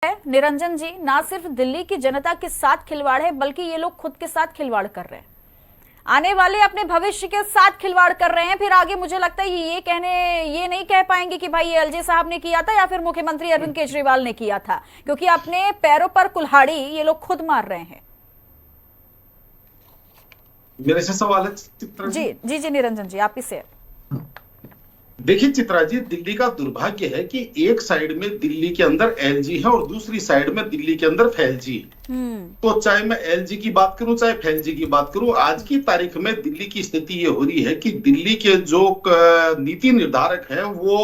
निरंजन जी, ना सिर्फ दिल्ली की जनता के साथ खिलवाड़ है बल्कि ये लोग खुद के साथ खिलवाड़ कर रहे हैं, आने वाले अपने भविष्य के साथ खिलवाड़ कर रहे हैं। फिर आगे मुझे लगता है ये नहीं कह पाएंगे कि भाई ये एलजे साहब ने किया था या फिर मुख्यमंत्री अरविंद केजरीवाल ने किया था, क्योंकि अपने पैरों पर कुल्हाड़ी ये लोग खुद मार रहे हैं। मेरे से सवाल है चित्रा जी जी जी निरंजन जी, आप ही से। देखिए चित्रा जी, दिल्ली का दुर्भाग्य है कि एक साइड में दिल्ली के अंदर एलजी है और दूसरी साइड में दिल्ली के अंदर फैलजी है। तो चाहे मैं एलजी की बात करूं चाहे फैलजी की बात करूं, आज की तारीख में दिल्ली की स्थिति ये हो रही है कि दिल्ली के जो नीति निर्धारक हैं वो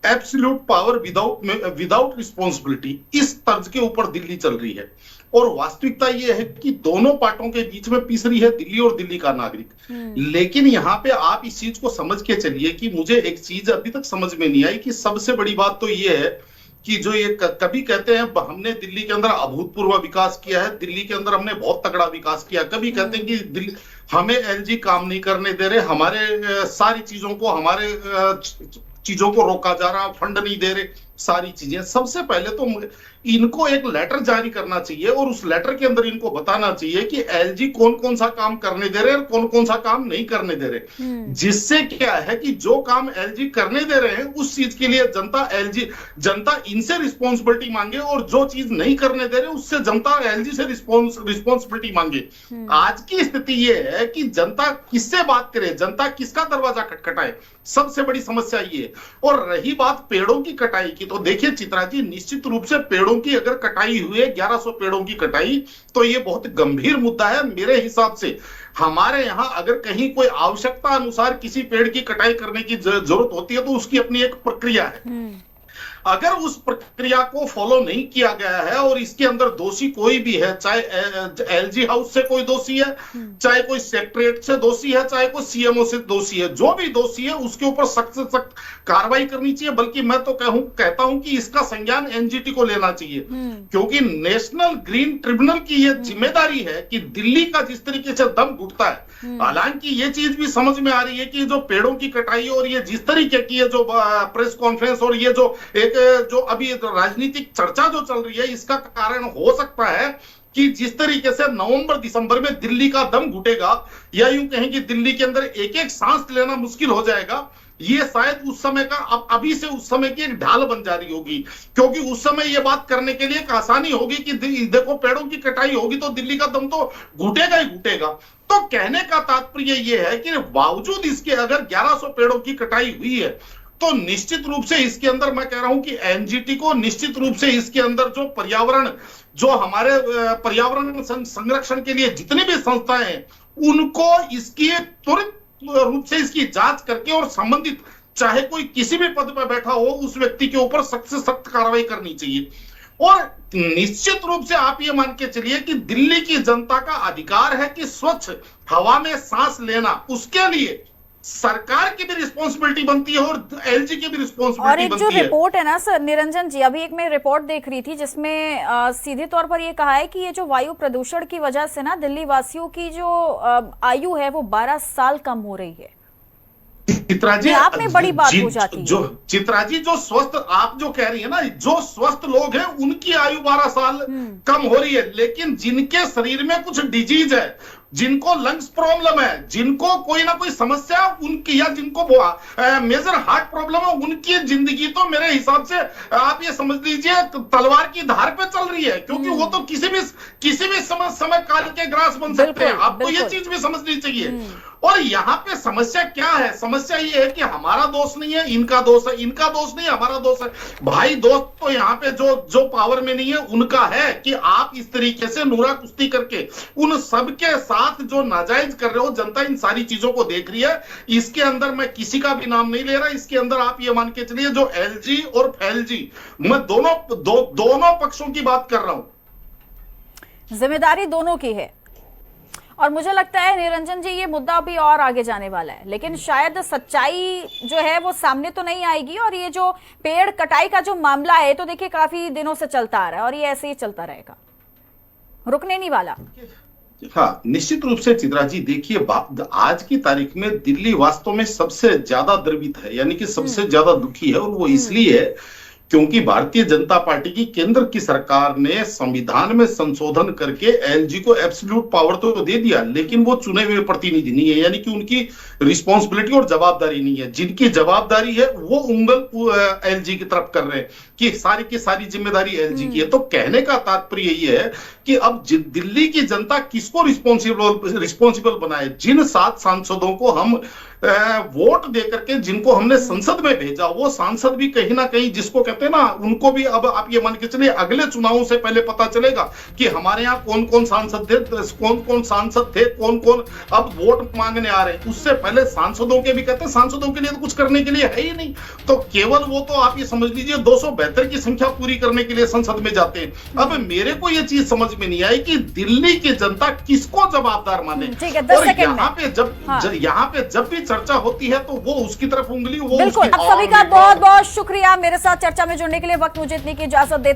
एब्सोल्यूट पावर विदाउट रिस्पॉन्सिबिलिटी, इस तर्ज के ऊपर दिल्ली चल रही है। और वास्तविकता यह है कि दोनों पार्टों के बीच में पिस रही है दिल्ली और दिल्ली का नागरिक। लेकिन यहाँ पे आप इस चीज को समझ के चलिए कि मुझे एक चीज अभी तक समझ में नहीं आई कि सबसे बड़ी बात तो ये है कि जो ये कभी कहते हैं हमने दिल्ली के अंदर अभूतपूर्व विकास किया है, दिल्ली के अंदर हमने बहुत तगड़ा विकास किया, कभी कहते हैं कि दिल्ली हमें एलजी काम नहीं करने दे रहे, हमारे सारी चीजों को हमारे चीजों को रोका जा रहा, फंड नहीं दे रहे, सारी चीजें। सबसे पहले तो इनको एक लेटर जारी करना चाहिए और उस लेटर के अंदर इनको बताना चाहिए कि एलजी कौन कौन सा काम करने दे रहे हैं और कौन कौन सा काम नहीं करने दे रहे। जिससे क्या है कि जो काम एलजी करने दे रहे हैं उस चीज के लिए जनता इनसे रिस्पॉन्सिबिलिटी मांगे और जो चीज नहीं करने दे रहे उससे जनता एलजी से रिस्पॉन्सिबिलिटी मांगे। आज की स्थिति यह है कि जनता किससे बात करे, जनता किसका दरवाजा खटखटाए, सबसे बड़ी समस्या ये है। और रही बात पेड़ों की कटाई की, तो देखिए चित्रा जी, निश्चित रूप से पेड़ों की अगर कटाई हुई है 1100 पेड़ों की कटाई, तो ये बहुत गंभीर मुद्दा है मेरे हिसाब से। हमारे यहां अगर कहीं कोई आवश्यकता अनुसार किसी पेड़ की कटाई करने की जरूरत होती है तो उसकी अपनी एक प्रक्रिया है। अगर उस प्रक्रिया को फॉलो नहीं किया गया है और इसके अंदर दोषी कोई भी है, चाहे एलजी हाउस से कोई दोषी है, चाहे कोई सेक्रेटरीट से दोषी है, चाहे कोई सीएमओ से दोषी है, जो भी दोषी है उसके ऊपर सख्त से सख्त कार्रवाई करनी चाहिए। बल्कि मैं तो कहता हूं कि इसका संज्ञान एनजीटी को लेना चाहिए, क्योंकि नेशनल ग्रीन ट्रिब्यूनल की यह जिम्मेदारी है कि दिल्ली का जिस तरीके से दम घुटता है। हालांकि ये चीज भी समझ में आ रही है कि जो पेड़ों की कटाई और ये जिस तरीके की जो प्रेस कॉन्फ्रेंस और ये जो अभी राजनीतिक चर्चा जो चल रही है, इसका कारण हो सकता है कि जिस तरीके से नवंबर दिसंबर में दिल्ली का दम घुटेगा, या यूं कहें कि दिल्ली के अंदर एक एक सांस लेना मुश्किल हो जाएगा, ये शायद उस समय का अभी से उस समय की एक ढाल बन जा रही होगी। क्योंकि उस समय ये बात करने के लिए एक आसानी होगी कि देखो पेड़ों की कटाई होगी तो दिल्ली का दम तो घुटेगा ही घुटेगा। तो कहने का तात्पर्य ये है कि बावजूद इसके अगर 1100 पेड़ों की कटाई हुई है तो निश्चित रूप से इसके अंदर मैं कह रहा हूं कि एनजीटी को निश्चित रूप से इसके अंदर जो हमारे पर्यावरण संरक्षण के लिए जितनी भी संस्थाएं हैं उनको इसकी त्वरित रूप से इसकी जांच करके और संबंधित चाहे कोई किसी भी पद पर बैठा हो उस व्यक्ति के ऊपर सख्त से सख्त कार्रवाई करनी चाहिए। और निश्चित रूप से आप ये मान के चलिए कि दिल्ली की जनता का अधिकार है कि स्वच्छ हवा में सांस लेना, उसके लिए सरकार की भी रिस्पॉन्सिबिलिटी बनती है और एलजी की भी रिस्पॉन्सिबिलिटी बनती है। और एक जो रिपोर्ट है ना सर निरंजन जी, अभी एक मैं रिपोर्ट देख रही थी जिसमें सीधे तौर पर ये कहा है कि ये जो वायु प्रदूषण की वजह से ना दिल्ली वासियों की जो आयु है वो 12 साल कम हो रही है। चित्रा जी, आप में बड़ी बात हो जाती है। जो चित्रा जी, जो स्वस्थ आप जो कह रही है ना, जो स्वस्थ लोग हैं उनकी आयु 12 साल कम हो रही है, लेकिन जिनके शरीर में कुछ डिजीज है, जिनको लंग्स प्रॉब्लम है, जिनको कोई ना कोई समस्या उनकी, या जिनको मेजर हार्ट प्रॉब्लम है, उनकी जिंदगी तो मेरे हिसाब से आप ये समझ लीजिए तलवार की धार पे चल रही है। क्योंकि वो तो किसी भी समय काल के ग्रास बन सकते हैं। आपको ये चीज भी समझनी चाहिए। और यहाँ पे समस्या क्या है? समस्या ये है कि हमारा दोष नहीं है, इनका दोष है, इनका दोष नहीं हमारा दोष है। भाई दोस्त तो यहाँ पे जो पावर में नहीं है उनका है कि आप इस तरीके से नूरा कुश्ती करके उन सबके साथ जो नाजायज कर रहे हो। जनता इन सारी चीजों को देख रही है। इसके अंदर मैं किसी का भी नाम नहीं ले रहा, इसके अंदर आप ये मान के चलिए जो एलजी और फैलजी, मैं दोनों पक्षों की बात कर रहा हूं। जिम्मेदारी दोनों की है। और मुझे लगता है निरंजन जी ये मुद्दा अभी और आगे जाने वाला है, लेकिन शायद सच्चाई जो है वो सामने तो नहीं आएगी। और ये जो पेड़ कटाई का जो मामला है तो देखिए काफी दिनों से चलता आ रहा है और ये ऐसे ही चलता रहेगा, रुकने नहीं वाला। हाँ, निश्चित रूप से चित्रा जी, देखिए आज की तारीख में दिल्ली वास्तव में सबसे ज्यादा द्रवित है, यानी कि सबसे ज्यादा दुखी है। और वो इसलिए है क्योंकि भारतीय जनता पार्टी की केंद्र की सरकार ने संविधान में संशोधन करके एलजी को एब्सोल्यूट पावर तो दे दिया, लेकिन वो चुने हुए प्रतिनिधि नहीं है, यानी कि उनकी रिस्पॉन्सिबिलिटी और जवाबदारी नहीं है। जिनकी जवाबदारी है वो उंगल एलजी की तरफ कर रहे हैं कि सारी की सारी जिम्मेदारी एलजी की है। तो कहने का तात्पर्य यही है कि अब दिल्ली की जनता किसको रिस्पॉन्सिबल बनाए? जिन 7 सांसदों को हम वोट दे करके जिनको हमने संसद में भेजा, वो सांसद भी कहीं ना कहीं, जिसको कहते हैं ना, उनको भी अब आप ये मान के चलिए अगले चुनावों से पहले पता चलेगा कि हमारे यहाँ कौन कौन सांसद थे, कौन कौन अब वोट मांगने आ रहे हैं। उससे पहले सांसदों के भी कहते हैं, सांसदों के लिए तो कुछ करने के लिए है ही नहीं, तो केवल वो तो आप ये समझ लीजिए 272 की संख्या पूरी करने के लिए संसद में जाते हैं। अब मेरे को ये चीज समझ में नहीं आई कि दिल्ली की जनता किसको जवाबदार माने। और यहाँ पे जब भी चर्चा होती है तो वो उसकी तरफ उंगली, वो बिल्कुल। आप सभी का बहुत बहुत शुक्रिया मेरे साथ चर्चा में जुड़ने के लिए। वक्त मुझे इतनी की इजाजत देता है।